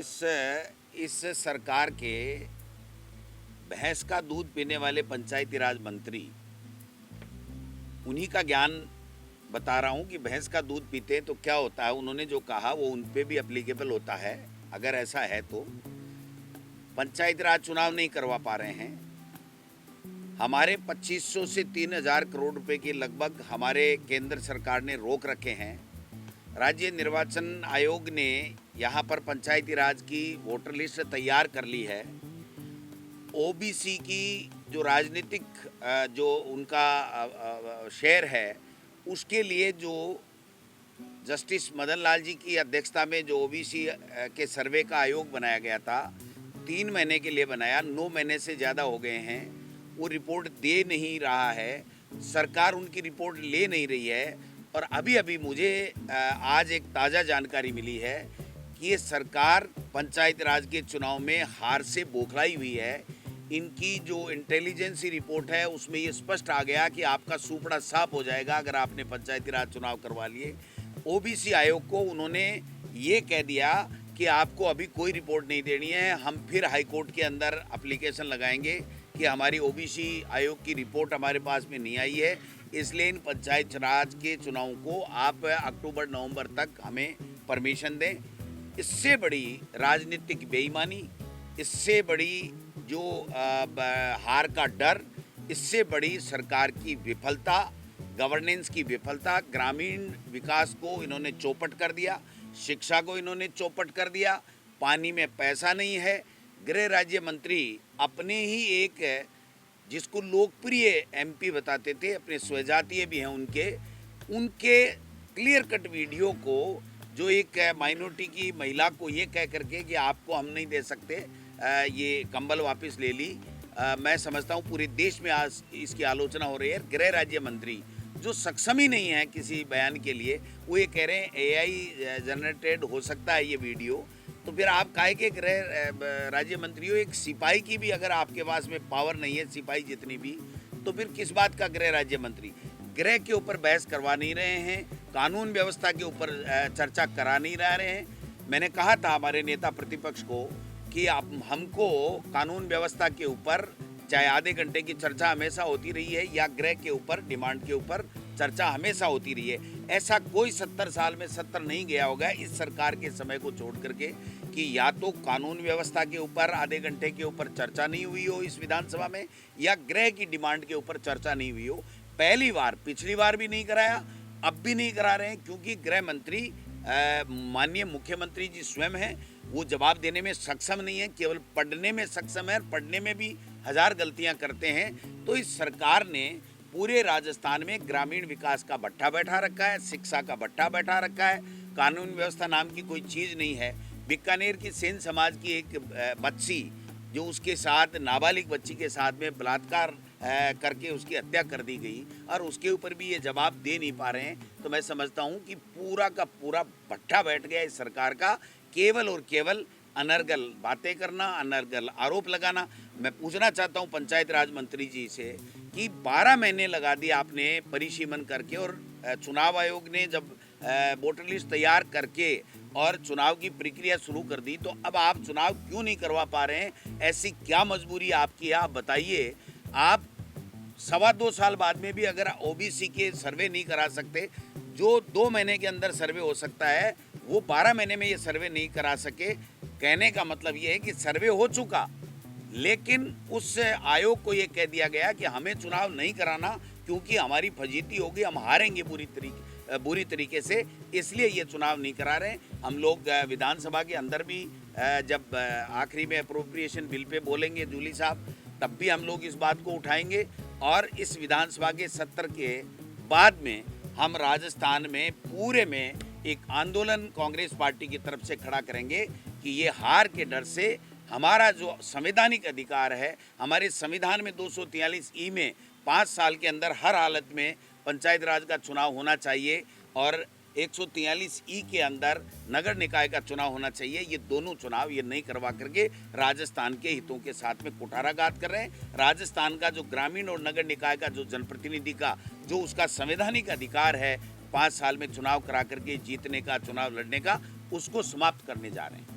इस इस सरकार के भैंस का दूध पीने वाले पंचायती राज मंत्री, उन्हीं का ज्ञान बता रहा हूँ कि भैंस का दूध पीते हैं तो क्या होता है। उन्होंने जो कहा वो उन पे भी एप्लीकेबल होता है। अगर ऐसा है तो पंचायती राज चुनाव नहीं करवा पा रहे हैं। हमारे 2500 से 3000 करोड़ रुपए के लगभग हमारे केंद्र सरकार ने रोक रखे हैं। राज्य निर्वाचन आयोग ने यहाँ पर पंचायती राज की वोटर लिस्ट तैयार कर ली है। ओबीसी की जो राजनीतिक जो उनका शेयर है, उसके लिए जो जस्टिस मदन लाल जी की अध्यक्षता में जो ओबीसी के सर्वे का आयोग बनाया गया था, 3 महीने के लिए बनाया, 9 महीने से ज़्यादा हो गए हैं। वो रिपोर्ट दे नहीं रहा है, सरकार उनकी रिपोर्ट ले नहीं रही है। और अभी अभी मुझे आज एक ताज़ा जानकारी मिली है कि ये सरकार पंचायत राज के चुनाव में हार से बौखलाई हुई है। इनकी जो इंटेलिजेंसी रिपोर्ट है उसमें ये स्पष्ट आ गया कि आपका सूपड़ा साफ हो जाएगा अगर आपने पंचायती राज चुनाव करवा लिए। ओबीसी आयोग को उन्होंने ये कह दिया कि आपको अभी कोई रिपोर्ट नहीं देनी है, हम फिर हाई कोर्ट के अंदर एप्लीकेशन लगाएंगे कि हमारी ओबीसी आयोग की रिपोर्ट हमारे पास में नहीं आई है, इसलिए इन पंचायत राज के चुनावों को आप अक्टूबर नवंबर तक हमें परमिशन दें। इससे बड़ी राजनीतिक बेईमानी, इससे बड़ी जो हार का डर, इससे बड़ी सरकार की विफलता, गवर्नेंस की विफलता, ग्रामीण विकास को इन्होंने चौपट कर दिया, शिक्षा को इन्होंने चौपट कर दिया, पानी में पैसा नहीं है। गृह राज्य मंत्री अपने ही एक जिसको लोकप्रिय एमपी बताते थे, अपने स्वजातीय भी हैं उनके क्लियर कट वीडियो को, जो एक माइनॉरिटी की महिला को ये कह करके कि आपको हम नहीं दे सकते, ये कंबल वापस ले ली। मैं समझता हूँ पूरे देश में आज इसकी आलोचना हो रही है। गृह राज्य मंत्री जो सक्षम ही नहीं है किसी बयान के लिए, वो ये कह रहे हैं एआई जनरेटेड हो सकता है ये वीडियो। तो फिर आप काहे के गृह राज्य मंत्री हो? एक सिपाही की भी अगर आपके पास में पावर नहीं है, सिपाही जितनी भी, तो फिर किस बात का गृह राज्य मंत्री? गृह के ऊपर बहस करवा नहीं रहे हैं, कानून व्यवस्था के ऊपर चर्चा करा नहीं रहे हैं। मैंने कहा था हमारे नेता प्रतिपक्ष को कि आप हमको कानून व्यवस्था के ऊपर चाहे आधे घंटे की चर्चा हमेशा होती रही है या गृह के ऊपर डिमांड के ऊपर चर्चा हमेशा होती रही है। ऐसा कोई 70 साल में 70 नहीं गया होगा इस सरकार के समय को छोड़ करके कि या तो कानून व्यवस्था के ऊपर आधे घंटे के ऊपर चर्चा नहीं हुई हो इस विधानसभा में, या गृह की डिमांड के ऊपर चर्चा नहीं हुई हो। पहली बार, पिछली बार भी नहीं कराया, अब भी नहीं करा रहे हैं, क्योंकि गृह मंत्री माननीय मुख्यमंत्री जी स्वयं हैं, वो जवाब देने में सक्षम नहीं है, केवल पढ़ने में सक्षम है। पढ़ने में भी 1000 गलतियां करते हैं। तो इस सरकार ने पूरे राजस्थान में ग्रामीण विकास का भट्ठा बैठा रखा है, शिक्षा का भट्ठा बैठा रखा है, कानून व्यवस्था नाम की कोई चीज़ नहीं है। बीकानेर की सेन समाज की एक बच्ची, जो उसके साथ नाबालिग बच्ची के साथ में बलात्कार करके उसकी हत्या कर दी गई, और उसके ऊपर भी ये जवाब दे नहीं पा रहे हैं। तो मैं समझता हूँ कि पूरा का पूरा भट्ठा बैठ गया इस सरकार का, केवल और केवल अनर्गल बातें करना, अनर्गल आरोप लगाना। मैं पूछना चाहता हूँ पंचायत राज मंत्री जी से कि 12 महीने लगा दिए आपने परिसीमन करके, और चुनाव आयोग ने जब वोटर लिस्ट तैयार करके और चुनाव की प्रक्रिया शुरू कर दी, तो अब आप चुनाव क्यों नहीं करवा पा रहे हैं? ऐसी क्या मजबूरी आपकी है? आप बताइए। आप 2.25 साल बाद में भी अगर ओबीसी के सर्वे नहीं करा सकते, जो 2 महीने के अंदर सर्वे हो सकता है, वो 12 महीने में ये सर्वे नहीं करा सके। कहने का मतलब ये है कि सर्वे हो चुका, लेकिन उस आयोग को ये कह दिया गया कि हमें चुनाव नहीं कराना क्योंकि हमारी फजीती होगी, हम हारेंगे बुरी तरीके से, इसलिए ये चुनाव नहीं करा रहे। हम लोग विधानसभा के अंदर भी जब आखिरी में अप्रोप्रिएशन बिल पे बोलेंगे जूली साहब, तब भी हम लोग इस बात को उठाएंगे, और इस विधानसभा के सत्र के बाद में हम राजस्थान में पूरे में एक आंदोलन कांग्रेस पार्टी की तरफ से खड़ा करेंगे कि ये हार के डर से हमारा जो संवैधानिक अधिकार है, हमारे संविधान में 243 में 5 साल के अंदर हर हालत में पंचायत राज का चुनाव होना चाहिए, और 143 के अंदर नगर निकाय का चुनाव होना चाहिए। ये दोनों चुनाव ये नहीं करवा करके राजस्थान के हितों के साथ में कुठाराघात कर रहे हैं। राजस्थान का जो ग्रामीण और नगर निकाय का जो जनप्रतिनिधि का जो उसका संवैधानिक अधिकार है 5 साल में चुनाव करा करके जीतने का, चुनाव लड़ने का, उसको समाप्त करने जा रहे हैं।